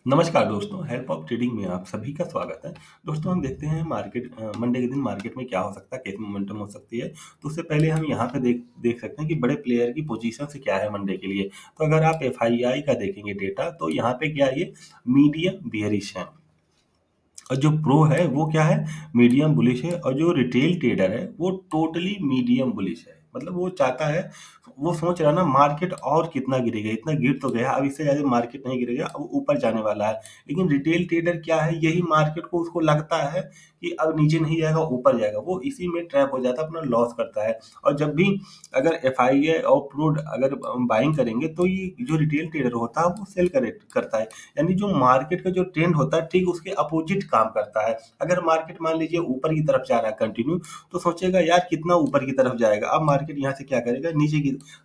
नमस्कार दोस्तों, help of trading में आप सभी का स्वागत है। दोस्तों हम देखते हैं मंडे के दिन मार्केट में क्या हो सकता है, कैसी मोमेंटम हो सकती है। तो उससे पहले हम यहाँ पे देख सकते हैं कि बड़े प्लेयर की पोजीशन से क्या है मंडे के लिए। तो अगर आप एफआईआई का देखेंगे डेटा, तो यहाँ पे क्या है, ये मीडियम बियरिश है और जो प्रो है वो क्या है, मीडियम बुलिश है। और जो रिटेल ट्रेडर है वो टोटली मीडियम बुलिश है। मतलब वो चाहता है, वो सोच रहा है ना, मार्केट और कितना गिरेगा, इतना गिर तो गया, अब इससे ज्यादा मार्केट नहीं गिरेगा, अब ऊपर जाने वाला है। लेकिन रिटेल ट्रेडर क्या है, यही मार्केट को उसको लगता है कि अब नीचे नहीं जाएगा, ऊपर जाएगा, वो इसी में ट्रैप हो जाता है, अपना लॉस करता है। और जब भी अगर एफआईए और प्रो अगर बाइंग करेंगे, तो ये जो रिटेल ट्रेडर होता है वो सेल करता है। यानी जो मार्केट का जो ट्रेंड होता है, ठीक उसके अपोजिट काम करता है। अगर मार्केट मान लीजिए ऊपर की तरफ जा रहा है कंटिन्यू, तो सोचेगा यार कितना ऊपर की तरफ जाएगा, अब मार्केट यहाँ से क्या करेगा,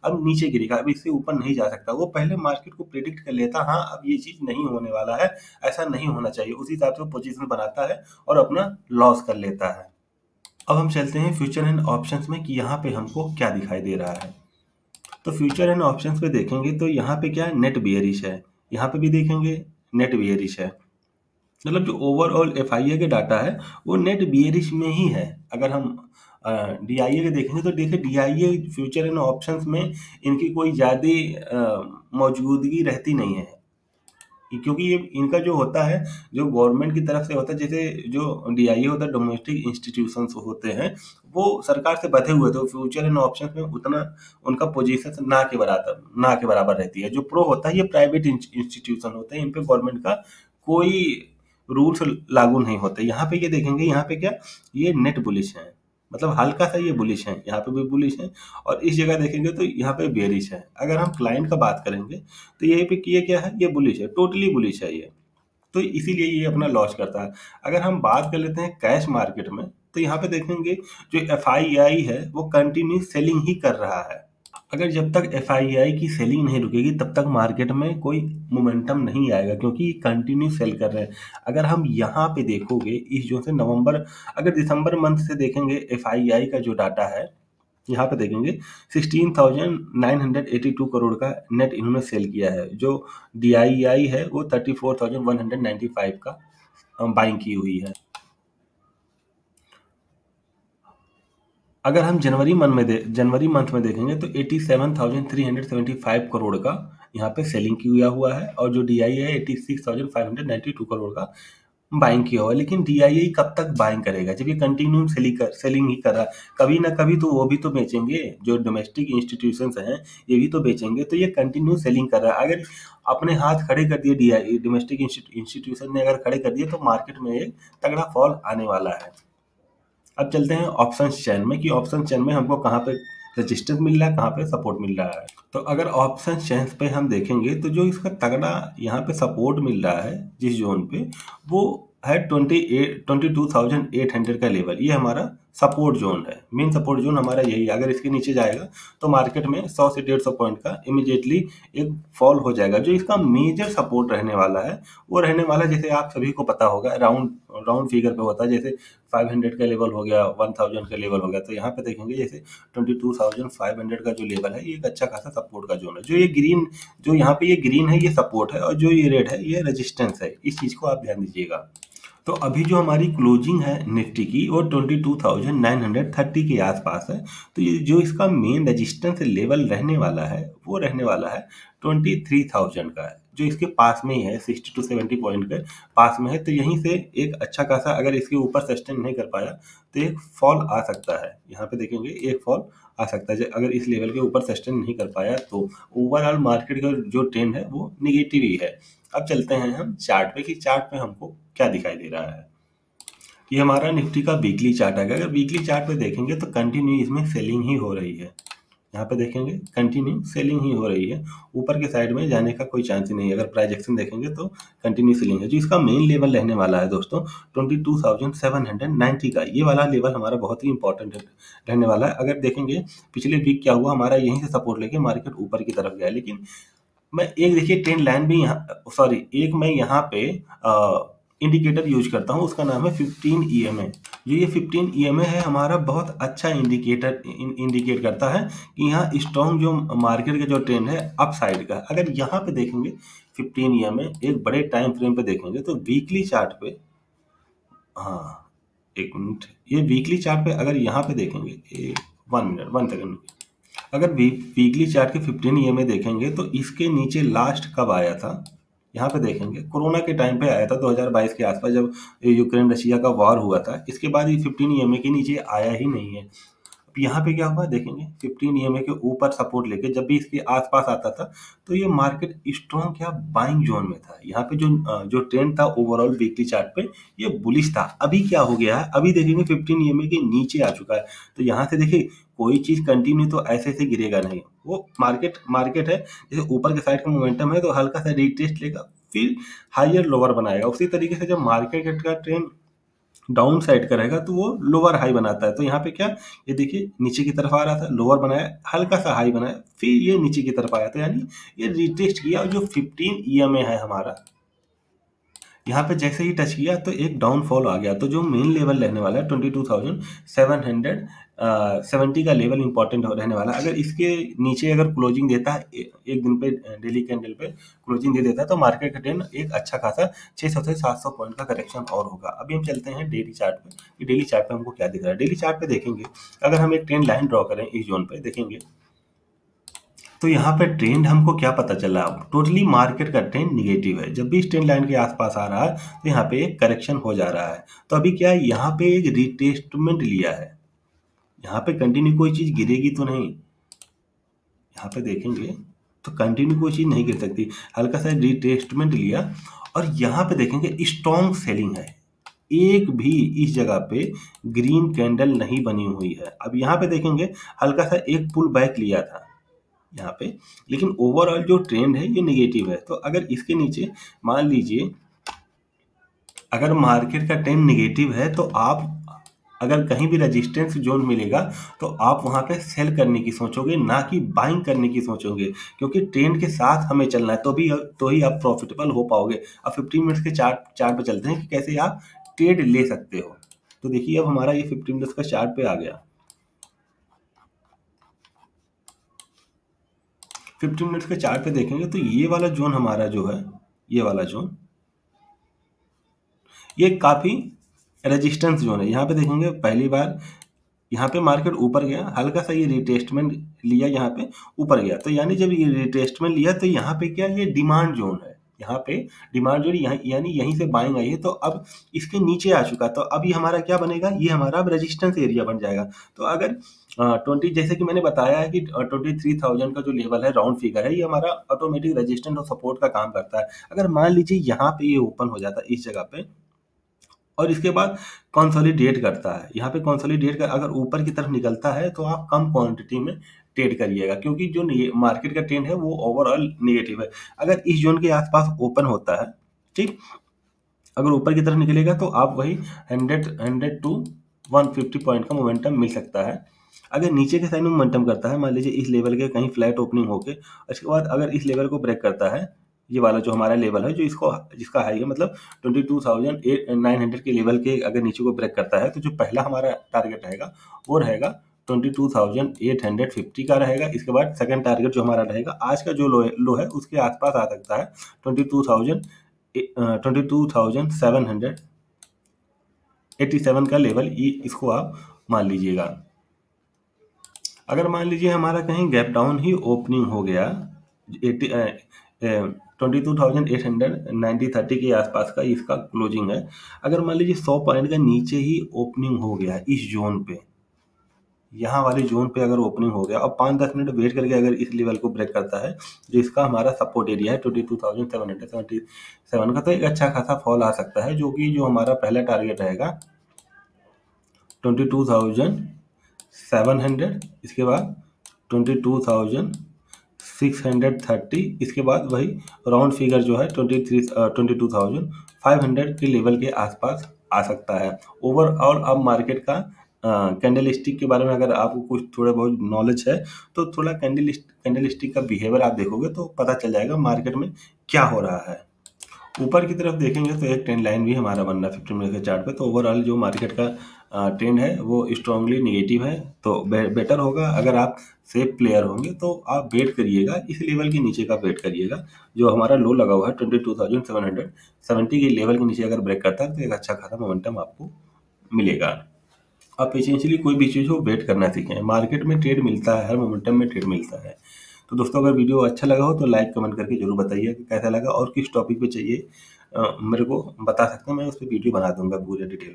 अब नीचे गिरेगा, अब इससे ऊपर नहीं जा सकता। वो पहले मार्केट को प्रेडिक्ट कर लेता, हाँ अब ये चीज नहीं होने वाला है, ऐसा नहीं होना चाहिए, उसी हिसाब से पोजीशन बनाता है और अपना लॉस कर लेता है। अब हम चलते हैं फ्यूचर एंड ऑप्शंस में कि यहाँ पे हमको क्या दिखाई दे रहा है। तो फ्यूचर एंड ऑप्शंस पे देखेंगे तो यहाँ पे क्या है, नेट बियरिश है। यहाँ पे भी देखेंगे नेट बियरिश है। मतलब जो ओवरऑल एफआईए के डाटा है वो नेट बियरिश में ही है। अगर हम डीआईए के देखेंगे तो देखिए, डीआईए फ्यूचर एंड ऑप्शंस में इनकी कोई ज़्यादा मौजूदगी रहती नहीं है, क्योंकि ये इनका जो होता है, जो गवर्नमेंट की तरफ से होता है, जैसे जो डीआईए होता है, डोमेस्टिक इंस्टीट्यूशंस होते हैं, वो सरकार से बधे हुए, तो फ्यूचर एंड ऑप्शंस में उतना उनका पोजीशन ना के बराबर रहती है। जो प्रो होता है, ये प्राइवेट इंस्टीट्यूशन होते हैं, इन पे गवर्नमेंट का कोई रूल्स लागू नहीं होते। यहाँ पे ये देखेंगे, यहाँ पे क्या, ये नेट बुलिश है, मतलब हल्का सा ये बुलिश है, यहाँ पे भी बुलिश है। और इस जगह देखेंगे तो यहाँ पे बेरिश है। अगर हम क्लाइंट का बात करेंगे तो यही पे ये क्या है, ये बुलिश है, टोटली बुलिश है ये। तो इसीलिए ये अपना लॉस करता है। अगर हम बात कर लेते हैं कैश मार्केट में, तो यहाँ पे देखेंगे जो एफआईआई है वो कंटिन्यू सेलिंग ही कर रहा है। अगर जब तक एफआईआई की सेलिंग नहीं रुकेगी, तब तक मार्केट में कोई मोमेंटम नहीं आएगा, क्योंकि कंटिन्यू सेल कर रहे हैं। अगर हम यहाँ पे देखोगे, इस जो से नवंबर, अगर दिसंबर मंथ से देखेंगे एफआईआई का जो डाटा है, यहाँ पे देखेंगे 16,982 करोड़ का नेट इन्होंने सेल किया है। जो डीआईआई है वो 34,195 का बाइंग की हुई है। अगर हम जनवरी मंथ में देखेंगे तो 87,375 करोड़ का यहाँ पे सेलिंग किया हुआ है। और जो डीआई है 86,592 करोड़ का बाइंग किया हुआ है। लेकिन डीआईआई कब तक बाइंग करेगा, जब ये कंटिन्यू सेलिंग ही कर रहा है। कभी ना कभी तो वो भी तो बेचेंगे, जो डोमेस्टिक इंस्टीट्यूशंस हैं ये भी तो बेचेंगे। तो ये कंटिन्यू सेलिंग कर रहा है। अगर अपने हाथ खड़े कर दिए, डीआई डोमेस्टिक इंस्टीट्यूशन ने अगर खड़े कर दिए, तो मार्केट में एक तगड़ा फॉल आने वाला है। अब चलते हैं ऑप्शंस चैन में कि ऑप्शन चैन में हमको कहाँ पे रेजिस्टेंस मिल रहा है, कहाँ पे सपोर्ट मिल रहा है। तो अगर ऑप्शन चैन पे हम देखेंगे तो जो इसका तगड़ा यहाँ पे सपोर्ट मिल रहा है जिस जोन पे, वो है 22,800 का लेवल। ये हमारा सपोर्ट जोन है, मेन सपोर्ट जोन हमारा यही है। अगर इसके नीचे जाएगा तो मार्केट में 100 से 150 पॉइंट का इमीडिएटली एक फॉल हो जाएगा। जो इसका मेजर सपोर्ट रहने वाला है वो रहने वाला, जैसे आप सभी को पता होगा, राउंड राउंड फिगर पे होता है। जैसे 500 का लेवल हो गया, 1000 का लेवल हो गया। तो यहाँ पे देखेंगे जैसे 22,500 का जो लेवल है, ये एक अच्छा खासा सपोर्ट का जोन है। जो ये ग्रीन, जो यहाँ पे ये ग्रीन है, ये सपोर्ट है, और जो ये रेड है ये रेजिस्टेंस है। इस चीज को आप ध्यान दीजिएगा। तो अभी जो हमारी क्लोजिंग है निफ्टी की, वो 22,930 के आसपास है। तो ये जो इसका मेन रेजिस्टेंस लेवल रहने वाला है, वो रहने वाला है 23,000 का है, जो इसके पास में ही है, 60 to 70 पॉइंट के पास में है। तो यहीं से एक अच्छा खासा, अगर इसके ऊपर सस्टेन नहीं कर पाया तो एक फॉल आ सकता है। यहाँ पे देखेंगे एक फॉल आ सकता है अगर इस लेवल के ऊपर सस्टेन नहीं कर पाया। तो ओवरऑल मार्केट का जो ट्रेंड है वो निगेटिव ही है। अब चलते हैं हम चार्ट पे कि चार्ट पे हमको क्या दिखाई दे रहा है। ये हमारा निफ्टी का वीकली चार्ट है। अगर वीकली चार्ट पे देखेंगे तो कंटिन्यू इसमें सेलिंग ही हो रही है। यहाँ पे देखेंगे कंटिन्यू सेलिंग ही हो रही है, ऊपर के साइड में जाने का कोई चांस ही नहीं है। अगर प्राइजेक्शन देखेंगे तो कंटिन्यू सेलिंग है। जो इसका मेन लेवल रहने वाला है दोस्तों 22,790 का, ये वाला लेवल हमारा बहुत ही इंपॉर्टेंट रहने वाला है। अगर देखेंगे पिछले वीक क्या हुआ, हमारा यहीं से सपोर्ट लेके मार्केट ऊपर की तरफ गया। लेकिन मैं एक देखिए ट्रेंड लाइन भी यहाँ, सॉरी, एक मैं यहाँ पे इंडिकेटर यूज करता हूँ, उसका नाम है 15 EMA। जो ये 15 EMA है हमारा, बहुत अच्छा इंडिकेट करता है कि यहाँ स्ट्रॉन्ग जो मार्केट का जो ट्रेंड है अप साइड का। अगर यहाँ पे देखेंगे 15 EMA एक बड़े टाइम फ्रेम पे देखेंगे तो वीकली चार्ट पे, हाँ एक मिनट, ये वीकली चार्ट पे अगर यहाँ पे देखेंगे, 1 मिनट 1 सेकंड, अगर वीकली चार्ट के 15 EMA देखेंगे तो इसके नीचे लास्ट कब आया था, यहाँ पे देखेंगे कोरोना के टाइम पे आया था 2022 के आसपास, जब यूक्रेन रशिया का वॉर हुआ था। इसके बाद ये 15 EMA के नीचे आया ही नहीं है। अब यहाँ पे क्या हुआ देखेंगे, 15 EMA के ऊपर सपोर्ट लेके जब भी इसके आसपास आता था तो ये मार्केट स्ट्रॉन्ग क्या बाइंग जोन में था। यहाँ पे जो ट्रेंड था ओवरऑल वीकली चार्ट पे ये बुलिश था। अभी क्या हो गया है, अभी देखेंगे 15 EMA के नीचे आ चुका है। तो यहाँ से देखिए कोई चीज कंटिन्यू तो ऐसे से गिरेगा नहीं, वो मार्केट है, जैसे ऊपर के साइड का मोमेंटम है तो हल्का सा रीटेस्ट लेगा, फिर हायर लोअर बनाएगा। उसी तरीके से जब मार्केट का ट्रेंड डाउन साइड का रहेगा तो वो लोअर हाई बनाता है। तो यहाँ पे क्या, ये देखिए नीचे की तरफ आ रहा था, लोअर बनाया, हल्का सा हाई बनाया, फिर ये नीचे की तरफ आया, तो यानी ये रिटेस्ट किया। और जो 15 EMA है हमारा, यहाँ पे जैसे ही टच किया तो एक डाउनफॉल आ गया। तो जो मेन लेवल रहने वाला है 22,770 का लेवल इंपॉर्टेंट रहने वाला है। अगर इसके नीचे अगर क्लोजिंग देता है एक दिन पे, डेली कैंडल पे क्लोजिंग दे देता है तो मार्केट का ट्रेंड एक अच्छा खासा 600 से 700 पॉइंट का करेक्शन और होगा। अभी हम चलते हैं डेली चार्ट पे कि डेली चार्ट पे हमको क्या दिख रहा है। डेली चार्ट पे देखेंगे, अगर हम एक ट्रेंड लाइन ड्रॉ करें इस जोन पे देखेंगे तो यहाँ पे ट्रेंड हमको क्या पता चला, टोटली मार्केट का ट्रेंड निगेटिव है। जब भी इस ट्रेंड लाइन के आसपास आ रहा है तो यहाँ पे एक करेक्शन हो जा रहा है। तो अभी क्या है, यहाँ पे एक रिटेस्टमेंट लिया है, यहाँ पे कंटिन्यू कोई चीज गिरेगी तो नहीं, यहाँ पे देखेंगे तो कंटिन्यू कोई चीज नहीं गिर सकती, हल्का सा रिटेस्टमेंट लिया। और यहाँ पे देखेंगे स्ट्रॉन्ग सेलिंग है, एक भी इस जगह पे ग्रीन कैंडल नहीं बनी हुई है। अब यहाँ पे देखेंगे हल्का सा एक पुल बैक लिया था यहाँ पे, लेकिन ओवरऑल जो ट्रेंड है ये नेगेटिव है। तो अगर इसके नीचे मान लीजिए अगर मार्केट का ट्रेंड नेगेटिव है तो आप अगर कहीं भी रेजिस्टेंस जोन मिलेगा तो आप वहां पे सेल करने की सोचोगे, ना कि बाइंग करने की सोचोगे, क्योंकि ट्रेंड के साथ हमें चलना है तो ही आप प्रॉफिटेबल हो पाओगे। अब 15 मिनट्स के चार्ट पे चलते हैं कि कैसे आप ट्रेड ले सकते हो। तो देखिए अब हमारा ये 15 मिनट्स का चार्ट पे आ गया। 15 मिनट्स के चार्ट पे देखेंगे तो ये वाला जोन हमारा जो है, ये वाला जोन ये काफी रेजिस्टेंस जोन है। यहाँ पे देखेंगे पहली बार यहाँ पे मार्केट ऊपर गया, हल्का सा ये रिटेस्टमेंट लिया, यहाँ पे ऊपर गया। तो यानी जब ये रिटेस्टमेंट लिया तो यहाँ पे क्या, ये डिमांड जोन है, यहाँ पे डिमांड जोन यानी यहीं से बाइंग आई है। तो अब इसके नीचे आ चुका, तो अभी हमारा क्या बनेगा, ये हमारा अब रेजिस्टेंस एरिया बन जाएगा। तो अगर 20 जैसे कि मैंने बताया है कि 23,000 का जो लेवल है राउंड फिगर है, ये हमारा ऑटोमेटिक रेजिस्टेंस और सपोर्ट का काम करता है। अगर मान लीजिए यहाँ पे ये ओपन हो जाता है इस जगह पे और इसके बाद कंसोलिडेट करता है, यहाँ पे कंसोलिडेट कर अगर ऊपर की तरफ निकलता है तो आप कम क्वांटिटी में ट्रेड करिएगा, क्योंकि जो मार्केट का ट्रेंड है वो ओवरऑल नेगेटिव है। अगर इस जोन के आसपास ओपन होता है, ठीक, अगर ऊपर की तरफ निकलेगा तो आप वही 100 टू 150 पॉइंट का मोमेंटम मिल सकता है। अगर नीचे के साइड में मोमेंटम करता है, मान लीजिए इस लेवल के कहीं फ्लैट ओपनिंग होके उसके बाद अगर इस लेवल को ब्रेक करता है, ये वाला जो हमारा लेवल है जो जिसका हाई है, मतलब 22,900 के लेवल के अगर नीचे को ब्रेक करता है तो जो पहला हमारा टारगेट रहेगा वो रहेगा 22,850 का रहेगा। इसके बाद सेकंड टारगेट जो हमारा रहेगा आज का जो लो है उसके आसपास आ सकता है 22,787 का लेवल, इसको आप मान लीजिएगा। अगर मान लीजिए हमारा कहीं गैप डाउन ही ओपनिंग हो गया 22,890 के आसपास का इसका क्लोजिंग है, अगर मान लीजिए 100 पॉइंट का नीचे ही ओपनिंग हो गया इस जोन पे, यहाँ वाले जोन पे अगर ओपनिंग हो गया और 5-10 मिनट वेट करके अगर इस लेवल को ब्रेक करता है जो इसका हमारा सपोर्ट एरिया है 22,777 का, तो एक अच्छा खासा फॉल आ सकता है, जो कि जो हमारा पहला टारगेट रहेगा 22,700, इसके बाद 22,630, इसके बाद वही राउंड फिगर जो है 22,500 के लेवल के आसपास आ सकता है। ओवरऑल अब मार्केट का कैंडल स्टिक के बारे में अगर आपको कुछ थोड़ा बहुत नॉलेज है तो थोड़ा कैंडल स्टिक का बिहेवियर आप देखोगे तो पता चल जाएगा मार्केट में क्या हो रहा है। ऊपर की तरफ देखेंगे तो एक ट्रेंड लाइन भी हमारा बन रहा है 15 मिनट के चार्ट पे। तो ओवरऑल जो मार्केट का ट्रेंड है वो स्ट्रांगली नेगेटिव है। तो बेटर होगा अगर आप सेफ प्लेयर होंगे तो आप वेट करिएगा, इस लेवल के नीचे का वेट करिएगा। जो हमारा लो लगा हुआ है 22,770 के लेवल के नीचे अगर ब्रेक करता है तो एक अच्छा खासा मोमेंटम आपको मिलेगा। आप पेशेंसली कोई भी चीज़ हो वेट करना सीखें। मार्केट में ट्रेड मिलता है, हर मोमेंटम में ट्रेड मिलता है। तो दोस्तों अगर वीडियो अच्छा लगा हो तो लाइक कमेंट करके जरूर बताइए कि कैसा लगा और किस टॉपिक पे चाहिए मेरे को बता सकते हैं, मैं उस पर वीडियो बना दूंगा पूरे डिटेल।